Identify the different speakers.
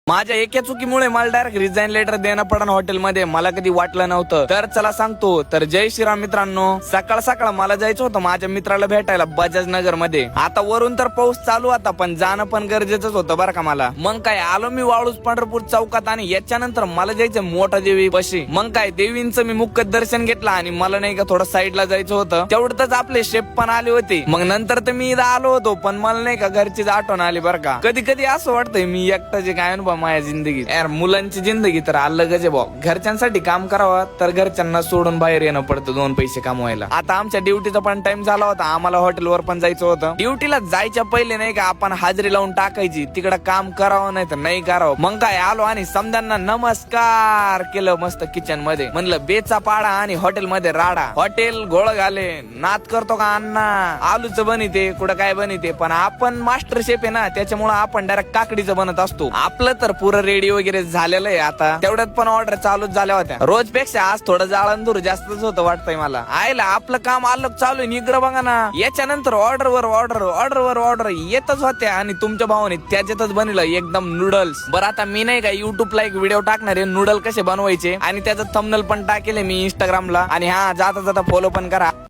Speaker 1: माझ्या एका चुकीमुळे मला डायरेक्ट रिझाईन लेटर देणं पडन हॉटेलमध्ये. मला कधी वाटलं नव्हतं. तर चला सांगतो. तर जय श्रीराम मित्रांनो. सकाळ सकाळ मला जायचं होतं माझ्या मित्राला भेटायला बजाज नगर मध्ये. आता वरून तर पाऊस चालू होता पण जाणं पण गरजेचंच होतं बरं का मला. मग काय आलो मी वाळूज पंढरपूर चौकात आणि याच्यानंतर मला जायचं मोठा देवी पशी. मग काय देवींचं मी मुख्य दर्शन घेतलं आणि मला नाही का थोडं साईडला जायचं होतं. तेवढंच आपले शेफ पण आले होते. मग नंतर तर मी इथं आलो होतो पण मला नाही का घरचीच आठवण आली बरं का. कधी कधी असं वाटतंय मी एकटाचे काय अनुभव माझ्या जिंदगीत. यार मुलांची जिंदगी तर अलगच आहे भाऊ. घरच्यांसाठी काम करावं तर घरच्यांना सोडून बाहेर येणं पडतं 2 पैसे कमवायला. आता आमच्या ड्युटीचा पण टाइम झाला होता. आम्हाला हॉटेलवर पण जायचं होतं. ड्युटीला जायच्या पहिले नाही का आपण हाजरी लावून टाकायची. तिकडं काम करावं नाही तर नाही करावं. मग काय आलो आणि समजांना नमस्कार केलं मस्त किचन मध्ये. म्हणलं बेचा पाडा आणि हॉटेल मध्ये राडा. हॉटेल गोळ घाले नाद करतो का अण्णा. आलूचं बनिते कुठं काय बनिते पण आपण मास्टर शेफ आहे ना त्याच्यामुळे आपण डायरेक्ट काकडीचं बनत असतो. आपलं तर पुरं रेडी वगैरे झालेलं आहे. आता तेवढ्यात पण ऑर्डर चालूच झाल्या होत्या. रोज पेक्षा आज थोडं जाळंदूर जास्तच होतं वाटतंय मला. आयला आपलं काम अलग चालू आहे निग्र बघा ना. याच्यानंतर ऑर्डर येतच होत्या आणि तुमच्या भावाने त्याच्यातच बनवलं एकदम नूडल्स. बरं आता मी नाही का युट्यूबला एक व्हिडिओ टाकणार आहे नूडल कसे बनवायचे आणि त्याचं थंबनेल पण टाकेल मी इंस्टाग्रामला. आणि हा जाता जाता फॉलो पण करा.